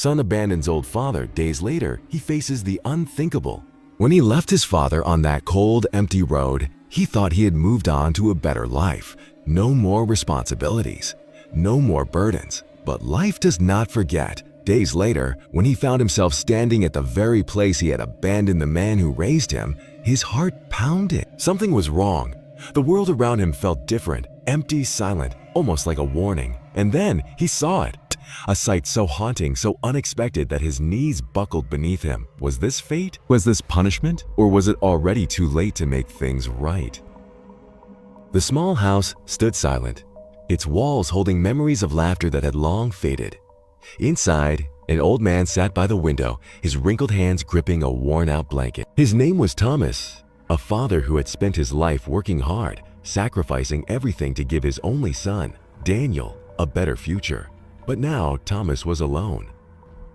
Son abandons old father. Days later, he faces the unthinkable. When he left his father on that cold, empty road, he thought he had moved on to a better life. No more responsibilities, no more burdens. But life does not forget. Days later, when he found himself standing at the very place he had abandoned the man who raised him, his heart pounded. Something was wrong. The world around him felt different, empty, silent, almost like a warning. And then he saw it. A sight so haunting, so unexpected that his knees buckled beneath him. Was this fate? Was this punishment? Or was it already too late to make things right? The small house stood silent, its walls holding memories of laughter that had long faded. Inside, an old man sat by the window, his wrinkled hands gripping a worn-out blanket. His name was Thomas, a father who had spent his life working hard, sacrificing everything to give his only son, Daniel, a better future. But now Thomas was alone.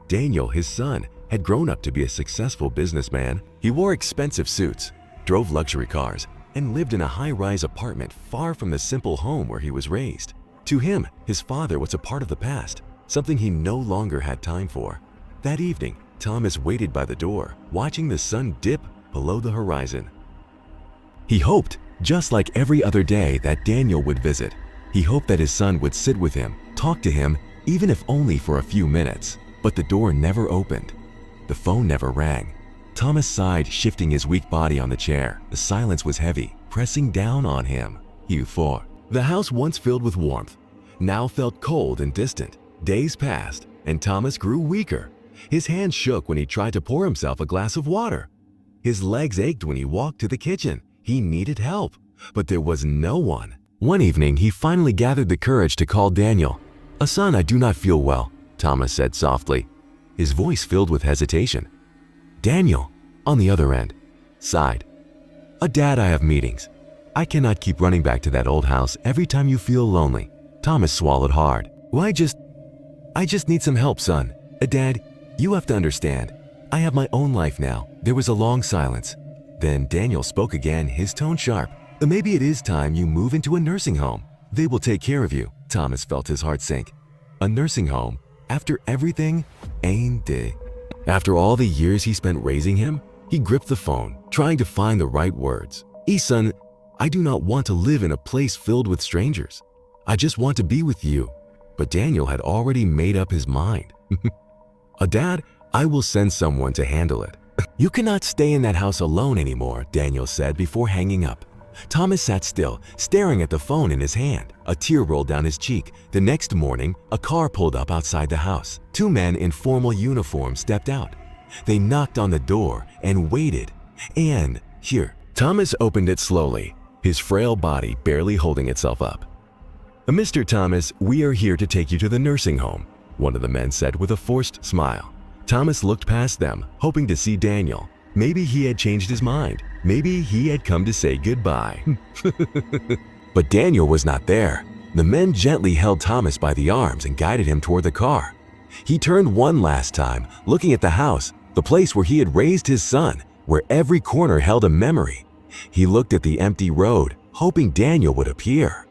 Daniel, his son, had grown up to be a successful businessman. He wore expensive suits, drove luxury cars, and lived in a high-rise apartment far from the simple home where he was raised. To him, his father was a part of the past, something he no longer had time for. That evening, Thomas waited by the door, watching the sun dip below the horizon. He hoped, just like every other day, that Daniel would visit. He hoped that his son would sit with him, talk to him, even if only for a few minutes. But the door never opened. The phone never rang. Thomas sighed, shifting his weak body on the chair. The silence was heavy, pressing down on him. He thought. The house, once filled with warmth, now felt cold and distant. Days passed, and Thomas grew weaker. His hands shook when he tried to pour himself a glass of water. His legs ached when he walked to the kitchen. He needed help, but there was no one. One evening, he finally gathered the courage to call Daniel. "Son, I do not feel well," Thomas said softly, his voice filled with hesitation. Daniel, on the other end, sighed. "Dad, I have meetings. I cannot keep running back to that old house every time you feel lonely." Thomas swallowed hard. "Well, I just need some help, son. Dad, you have to understand. I have my own life now." There was a long silence. Then Daniel spoke again, his tone sharp. "Maybe it is time you move into a nursing home. They will take care of you." Thomas felt his heart sink. A nursing home? After everything? Ain't it? After all the years he spent raising him? He gripped the phone, trying to find the right words. "Son, I do not want to live in a place filled with strangers. I just want to be with you." But Daniel had already made up his mind. "Dad, I will send someone to handle it." "You cannot stay in that house alone anymore," Daniel said before hanging up. Thomas sat still, staring at the phone in his hand. A tear rolled down his cheek. The next morning, a car pulled up outside the house. Two men in formal uniforms stepped out. They knocked on the door and waited. And here, Thomas opened it slowly, his frail body barely holding itself up. "Mr. Thomas, we are here to take you to the nursing home," one of the men said with a forced smile. Thomas looked past them, hoping to see Daniel. Maybe he had changed his mind. Maybe he had come to say goodbye. But Daniel was not there. The men gently held Thomas by the arms and guided him toward the car. He turned one last time, looking at the house, the place where he had raised his son, where every corner held a memory. He looked at the empty road, hoping Daniel would appear.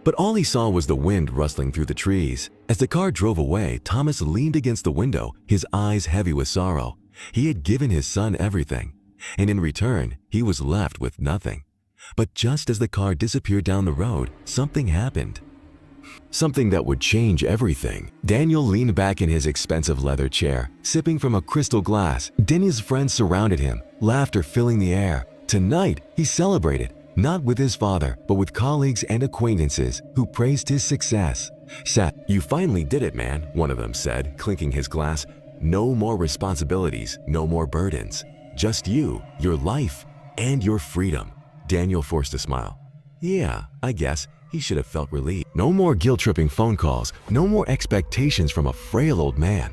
But all he saw was the wind rustling through the trees. As the car drove away, Thomas leaned against the window, his eyes heavy with sorrow. He had given his son everything, and in return, he was left with nothing. But just as the car disappeared down the road, something happened. Something that would change everything. Daniel leaned back in his expensive leather chair, sipping from a crystal glass. Daniel's friends surrounded him, laughter filling the air. Tonight, he celebrated, not with his father, but with colleagues and acquaintances who praised his success. "Seth, you finally did it, man," one of them said, clinking his glass. "No more responsibilities, no more burdens. Just you, your life, and your freedom." Daniel forced a smile. Yeah, I guess he should have felt relieved. No more guilt-tripping phone calls, no more expectations from a frail old man.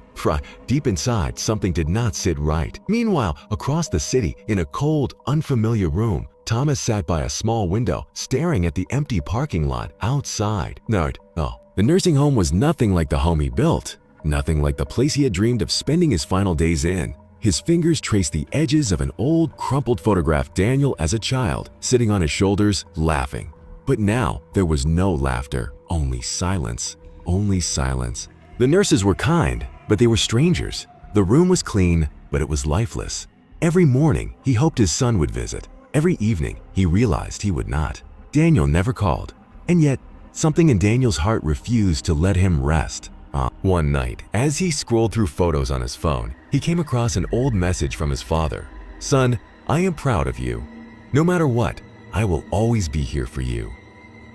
Deep inside, something did not sit right. Meanwhile, across the city, in a cold, unfamiliar room, Thomas sat by a small window, staring at the empty parking lot outside. The nursing home was nothing like the home he built. Nothing like the place he had dreamed of spending his final days in. His fingers traced the edges of an old, crumpled photograph. Daniel as a child, sitting on his shoulders, laughing. But now, there was no laughter, only silence. Only silence. The nurses were kind. but they were strangers. The room was clean, but it was lifeless. Every morning, he hoped his son would visit. Every evening, he realized he would not. Daniel never called, and yet something in Daniel's heart refused to let him rest. One night, as he scrolled through photos on his phone, he came across an old message from his father. "Son, I am proud of you. No matter what, I will always be here for you."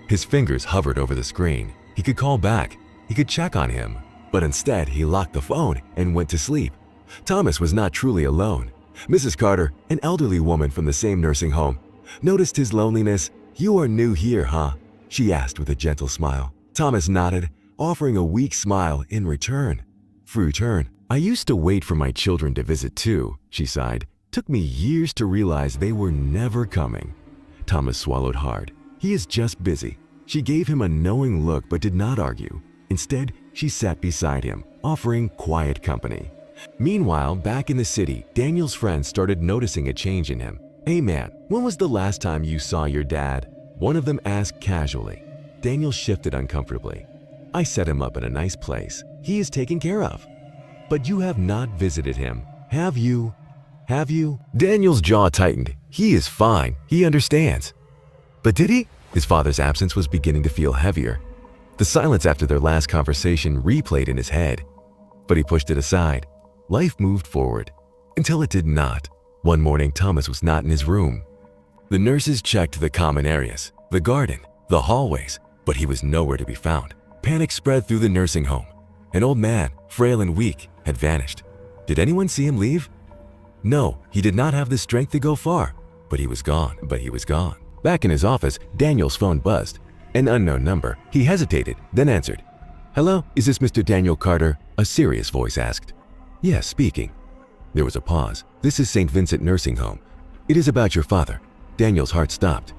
His fingers hovered over the screen. He could call back. He could check on him. But instead, he locked the phone and went to sleep. Thomas was not truly alone. Mrs. Carter, an elderly woman from the same nursing home, noticed his loneliness. "You are new here, huh?" she asked with a gentle smile. Thomas nodded, offering a weak smile in return. "I used to wait for my children to visit too," she sighed. "Took me years to realize they were never coming." Thomas swallowed hard. "He is just busy." She gave him a knowing look but did not argue. Instead, she sat beside him, offering quiet company. Meanwhile, back in the city, Daniel's friends started noticing a change in him. "Hey man, when was the last time you saw your dad?" one of them asked casually. Daniel shifted uncomfortably. "I set him up in a nice place. He is taken care of." "But you have not visited him, have you?" "Have you?" Daniel's jaw tightened. He is fine. He understands. But did he? His father's absence was beginning to feel heavier. The silence after their last conversation replayed in his head. But he pushed it aside. Life moved forward. Until it did not. One morning, Thomas was not in his room. The nurses checked the common areas, the garden, the hallways, but he was nowhere to be found. Panic spread through the nursing home. An old man, frail and weak, had vanished. Did anyone see him leave? No, he did not have the strength to go far, but he was gone. Back in his office, Daniel's phone buzzed. An unknown number. He hesitated, then answered. "Hello, is this Mr. Daniel Carter?" a serious voice asked. "Yes, speaking." There was a pause. "This is St. Vincent Nursing Home. It is about your father." Daniel's heart stopped.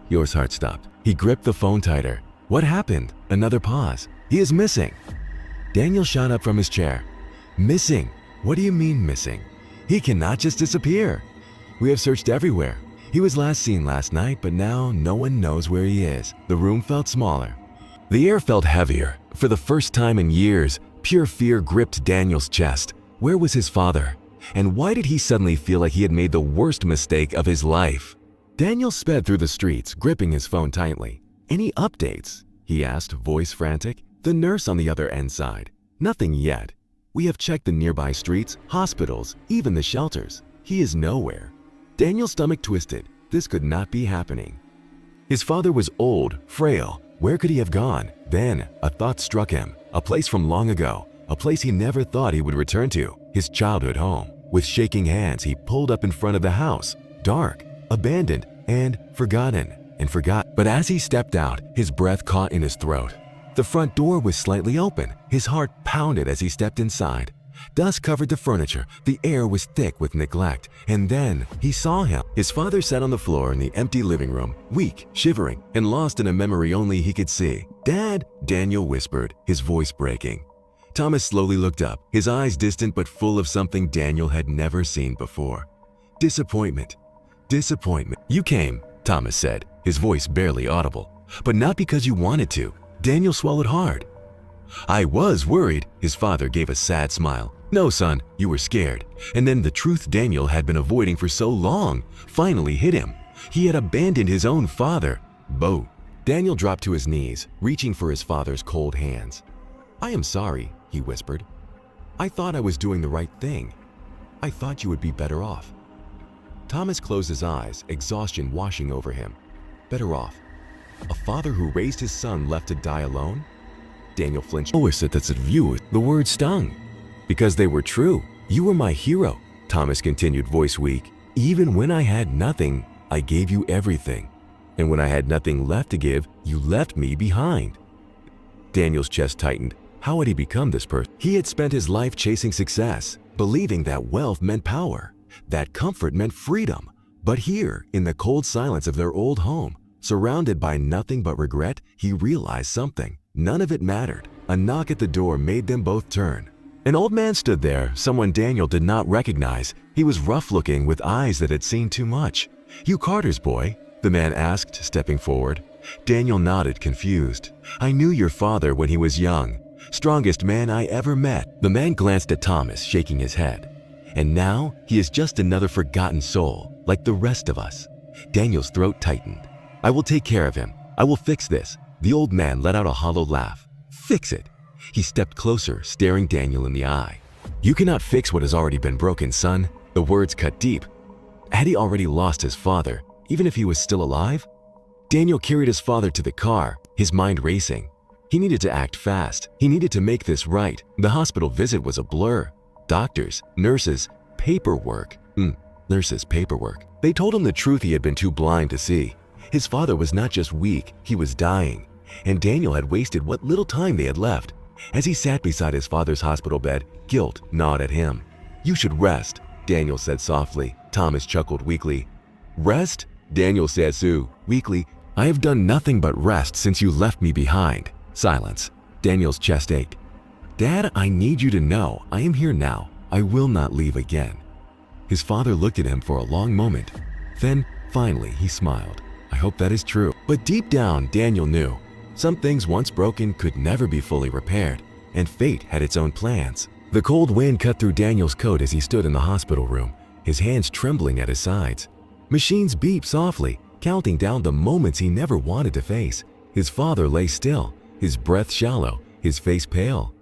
Yours heart stopped. He gripped the phone tighter. "What happened?" Another pause. "He is missing." Daniel shot up from his chair. "Missing? What do you mean missing? He cannot just disappear. We have searched everywhere. He was last seen last night, but now no one knows where he is." The room felt smaller. The air felt heavier. For the first time in years, pure fear gripped Daniel's chest. Where was his father? And why did he suddenly feel like he had made the worst mistake of his life? Daniel sped through the streets, gripping his phone tightly. "Any updates?" he asked, voice frantic. The nurse on the other end sighed. "Nothing yet. We have checked the nearby streets, hospitals, even the shelters. He is nowhere." Daniel's stomach twisted. This could not be happening. His father was old, frail. Where could he have gone? Then a thought struck him. A place from long ago. A place he never thought he would return to. His childhood home. With shaking hands, he pulled up in front of the house. Dark, abandoned, and forgotten. But as he stepped out, his breath caught in his throat. The front door was slightly open. His heart pounded as he stepped inside. Dust covered the furniture. The air was thick with neglect. And then he saw him. His father sat on the floor in the empty living room, weak, shivering, and lost in a memory only he could see. "Dad," Daniel whispered, his voice breaking. Thomas slowly looked up, his eyes distant but full of something Daniel had never seen before. Disappointment. "You came," Thomas said, his voice barely audible. "But not because you wanted to." Daniel swallowed hard. "I was worried," his father gave a sad smile. "No, son, you were scared." And then the truth Daniel had been avoiding for so long finally hit him. He had abandoned his own father. Both. Daniel dropped to his knees, reaching for his father's cold hands. "I am sorry," he whispered. "I thought I was doing the right thing. I thought you would be better off." Thomas closed his eyes, exhaustion washing over him. Better off. A father who raised his son left to die alone? Daniel flinched. The word stung. "Because they were true. You were my hero," Thomas continued, voice weak. "Even when I had nothing, I gave you everything. And when I had nothing left to give, you left me behind." Daniel's chest tightened. How had he become this person? He had spent his life chasing success, believing that wealth meant power, that comfort meant freedom. But here, in the cold silence of their old home, surrounded by nothing but regret, he realized something. None of it mattered. A knock at the door made them both turn. An old man stood there, someone Daniel did not recognize. He was rough-looking with eyes that had seen too much. "You Carter's boy?" the man asked, stepping forward. Daniel nodded, confused. "I knew your father when he was young. Strongest man I ever met." The man glanced at Thomas, shaking his head. "And now he is just another forgotten soul, like the rest of us." Daniel's throat tightened. "I will take care of him. I will fix this." The old man let out a hollow laugh. "Fix it?" He stepped closer, staring Daniel in the eye. "You cannot fix what has already been broken, son." The words cut deep. Had he already lost his father, even if he was still alive? Daniel carried his father to the car, his mind racing. He needed to act fast. He needed to make this right. The hospital visit was a blur. Doctors, nurses, paperwork. Nurses, paperwork. They told him the truth he had been too blind to see. His father was not just weak, he was dying. And Daniel had wasted what little time they had left. As he sat beside his father's hospital bed, guilt gnawed at him. "You should rest," Daniel said softly. Thomas chuckled weakly. "Rest?" Daniel said weakly. "I have done nothing but rest since you left me behind." Silence. Daniel's chest ached. "Dad, I need you to know I am here now. I will not leave again." His father looked at him for a long moment. Then, finally, he smiled. "I hope that is true." But deep down, Daniel knew some things once broken could never be fully repaired, and fate had its own plans. The cold wind cut through Daniel's coat as he stood in the hospital room, his hands trembling at his sides. Machines beeped softly, counting down the moments he never wanted to face. His father lay still, his breath shallow, his face pale.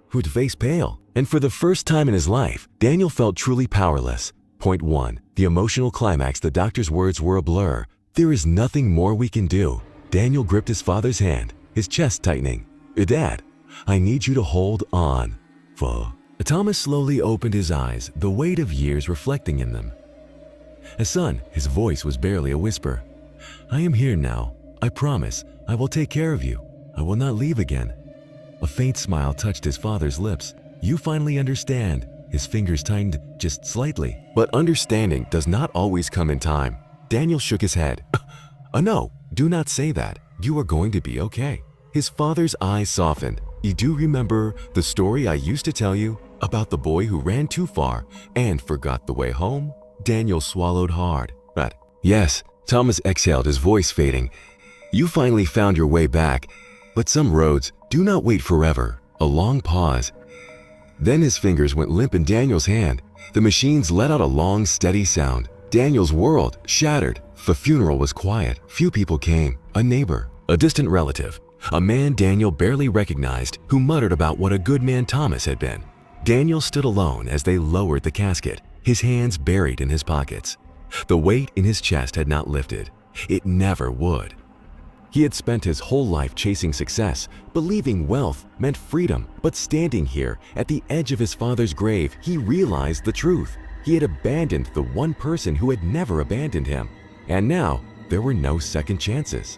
And for the first time in his life, Daniel felt truly powerless. Point 1. The emotional climax. The doctor's words were a blur. "There is nothing more we can do." Daniel gripped his father's hand, his chest tightening. "Dad, I need you to hold on." Thomas slowly opened his eyes, the weight of years reflecting in them. "Son," his voice was barely a whisper. "I am here now. I promise I will take care of you. I will not leave again." A faint smile touched his father's lips. "You finally understand." His fingers tightened just slightly. But understanding does not always come in time. Daniel shook his head. No, do not say that. You are going to be okay." His father's eyes softened. "You do remember the story I used to tell you about the boy who ran too far and forgot the way home?" Daniel swallowed hard. "But yes," Thomas exhaled, his voice fading. "You finally found your way back. But some roads do not wait forever." A long pause. Then his fingers went limp in Daniel's hand. The machines let out a long, steady sound. Daniel's world shattered. The funeral was quiet. Few people came. A neighbor, a distant relative, a man Daniel barely recognized who muttered about what a good man Thomas had been. Daniel stood alone as they lowered the casket, his hands buried in his pockets. The weight in his chest had not lifted. It never would. He had spent his whole life chasing success, believing wealth meant freedom. But standing here at the edge of his father's grave, he realized the truth. He had abandoned the one person who had never abandoned him. And now, there were no second chances.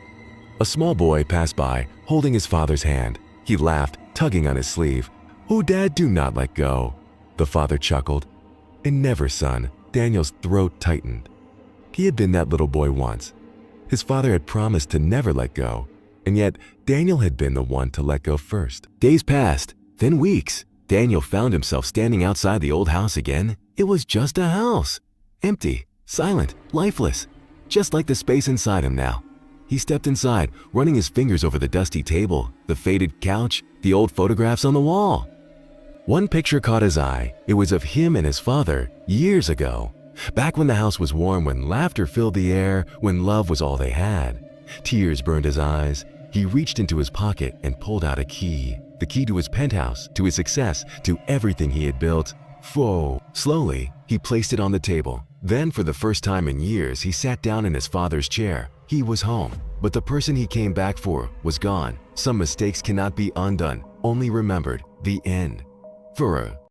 A small boy passed by, holding his father's hand. He laughed, tugging on his sleeve. "Oh, Dad, do not let go." The father chuckled. "And never, son." Daniel's throat tightened. He had been that little boy once. His father had promised to never let go, and yet Daniel had been the one to let go first. Days passed, then weeks. Daniel found himself standing outside the old house again. It was just a house. Empty, silent, lifeless, just like the space inside him now. He stepped inside, running his fingers over the dusty table, the faded couch, the old photographs on the wall. One picture caught his eye. It was of him and his father years ago. Back when the house was warm, when laughter filled the air, when love was all they had. Tears burned his eyes. He reached into his pocket and pulled out a key. The key to his penthouse, to his success, to everything he had built. Slowly, he placed it on the table. Then, for the first time in years, he sat down in his father's chair. He was home, but the person he came back for was gone. Some mistakes cannot be undone, only remembered. The end. For a